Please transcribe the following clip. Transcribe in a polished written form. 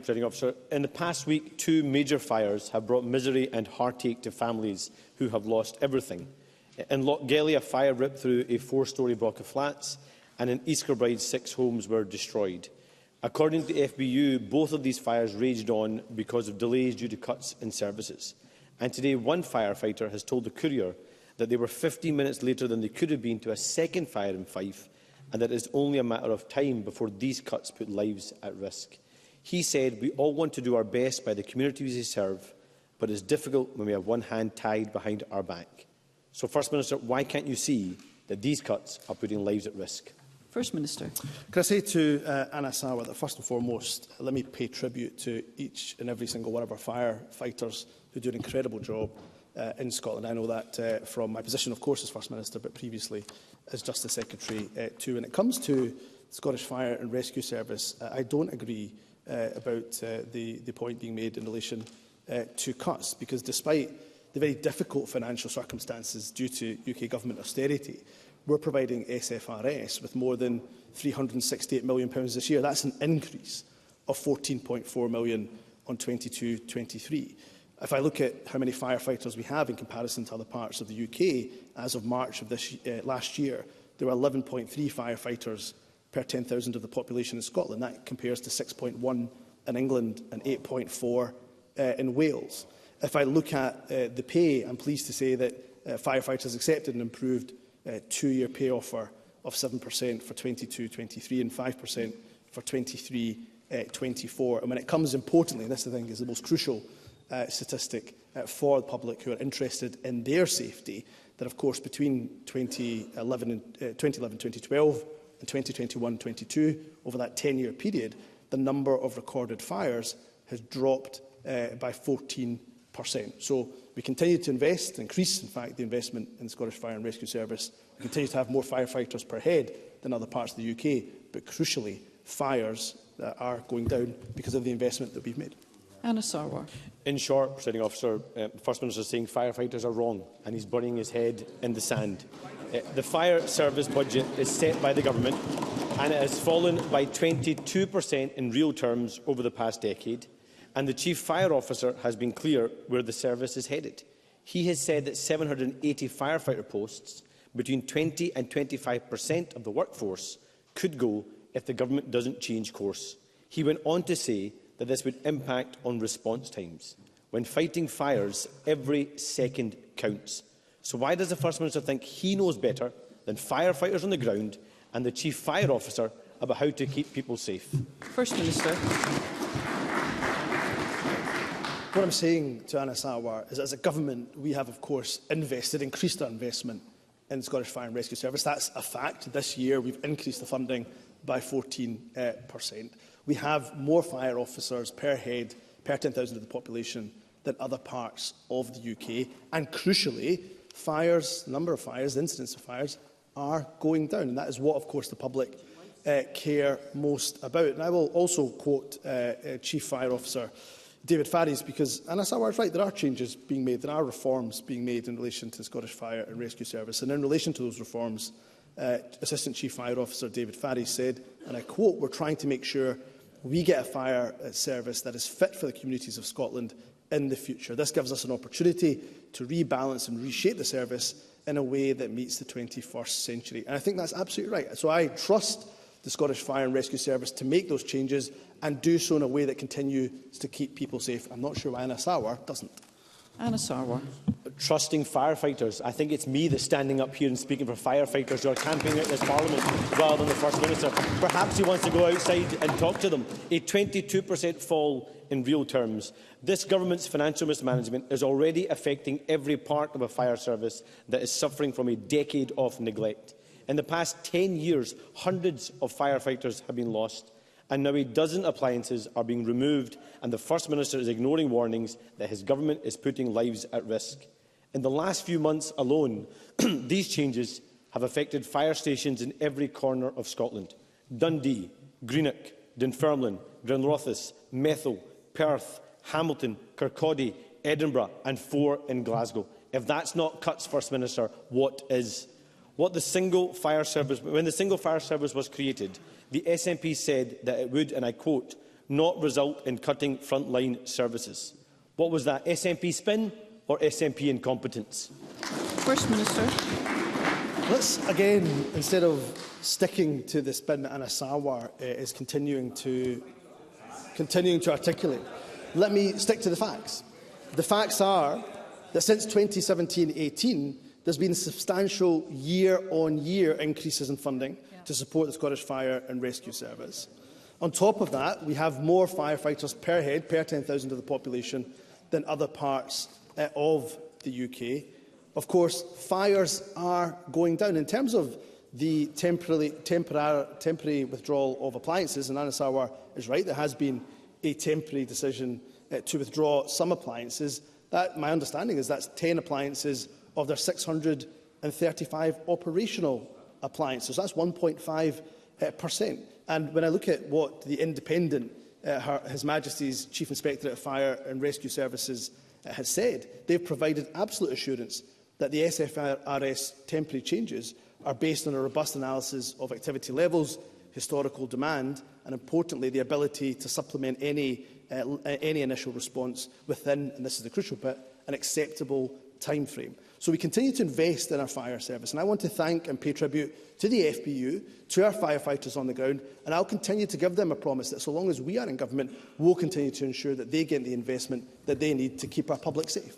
Presiding Officer. In the past week, 2 major fires have brought misery and heartache to families who have lost everything. In Lochgelly, a fire ripped through a 4-storey block of flats, and in East Kilbride, 6 homes were destroyed. According to the FBU, both of these fires raged on because of delays due to cuts in services. And today, one firefighter has told the Courier that they were 15 minutes later than they could have been to a second fire in Fife, and that it is only a matter of time before these cuts put lives at risk. He said, "We all want to do our best by the communities we serve, but it's difficult when we have one hand tied behind our back." So, First Minister, why can't you see that these cuts are putting lives at risk? First Minister. Can I say to Anas Sarwar that first and foremost, let me pay tribute to each and every single one of our firefighters who do an incredible job in Scotland. I know that from my position, of course, as First Minister, but previously as Justice Secretary too. When it comes to the Scottish Fire and Rescue Service, I don't agree about the point being made in relation to cuts, because despite the very difficult financial circumstances due to UK Government austerity, we're providing SFRS with more than £368 million this year. That's an increase of £14.4 million on 22-23. If I look at how many firefighters we have in comparison to other parts of the UK, as of March of last year, there were 11.3 firefighters per 10,000 of the population in Scotland. That compares to 6.1 in England and 8.4 in Wales. If I look at the pay, I'm pleased to say that firefighters accepted an improved 2-year pay offer of 7% for 22-23 and 5% for 23-24. And when it comes, importantly, this I think is the most crucial statistic for the public who are interested in their safety, that of course between 2011, 2012 and 2021-22, over that 10-year period, the number of recorded fires has dropped by 14%. So we continue to invest, increase in fact the investment in the Scottish Fire and Rescue Service. We continue to have more firefighters per head than other parts of the UK, but crucially fires are going down because of the investment that we've made. Anas Sarwar. In short, Presiding Officer, the First Minister is saying firefighters are wrong and he's burying his head in the sand. The fire service budget is set by the Government and it has fallen by 22% in real terms over the past decade, and the Chief Fire Officer has been clear where the service is headed. He has said that 780 firefighter posts, between 20 and 25% of the workforce, could go if the Government doesn't change course. He went on to say that this would impact on response times. When fighting fires, every second counts. So why does the First Minister think he knows better than firefighters on the ground and the Chief Fire Officer about how to keep people safe? First Minister. What I'm saying to Anas Sarwar is, as a government, we have, of course, increased our investment in the Scottish Fire and Rescue Service. That's a fact. This year, we've increased the funding by 14%. We have more fire officers per head, per 10,000 of the population, than other parts of the UK. And crucially, fires, the number of fires, the incidence of fires, are going down. And that is what, of course, the public care most about. And I will also quote Chief Fire Officer David Farries, because Anas Sarwar is right, there are changes being made, there are reforms being made in relation to the Scottish Fire and Rescue Service. And in relation to those reforms, Assistant Chief Fire Officer David Farries said, and I quote, "We're trying to make sure we get a fire service that is fit for the communities of Scotland in the future. This gives us an opportunity to rebalance and reshape the service in a way that meets the 21st century." And I think that's absolutely right. So I trust the Scottish Fire and Rescue Service to make those changes and do so in a way that continues to keep people safe. I'm not sure why Anas Sarwar doesn't. Anas Sarwar. Trusting firefighters. I think it's me that's standing up here and speaking for firefighters who are camping out this Parliament rather than the First Minister. Perhaps he wants to go outside and talk to them. A 22% fall in real terms. This Government's financial mismanagement is already affecting every part of a fire service that is suffering from a decade of neglect. In the past 10 years, hundreds of firefighters have been lost, and now a dozen appliances are being removed, and the First Minister is ignoring warnings that his government is putting lives at risk. In the last few months alone, these changes have affected fire stations in every corner of Scotland: Dundee, Greenock, Dunfermline, Glenrothes, Methil, Perth, Hamilton, Kirkcaldy, Edinburgh and 4 in Glasgow. If that's not cuts, First Minister, what is? When the single fire service was created, the SNP said that it would, and I quote, not result in cutting frontline services. What was that, SNP spin or SNP incompetence? First Minister. Let's, again, instead of sticking to the spin that Anas Sarwar is continuing to articulate, let me stick to the facts. The facts are that since 2017-18, there's been substantial year-on-year increases in funding to support the Scottish Fire and Rescue Service. On top of that, we have more firefighters per head, per 10,000 of the population, than other parts of the UK. Of course, fires are going down. In terms of the temporary withdrawal of appliances, and Anas Sarwar is right, there has been a temporary decision to withdraw some appliances. That, my understanding is that's 10 appliances of their 635 operational appliances. That's 1.5%. And when I look at what the independent, His Majesty's Chief Inspectorate of Fire and Rescue Services has said, they've provided absolute assurance that the SFRS temporary changes are based on a robust analysis of activity levels, historical demand, and importantly, the ability to supplement any initial response within, and this is the crucial bit, an acceptable timeframe. So we continue to invest in our fire service, and I want to thank and pay tribute to the FBU, to our firefighters on the ground, and I'll continue to give them a promise that so long as we are in government, we'll continue to ensure that they get the investment that they need to keep our public safe.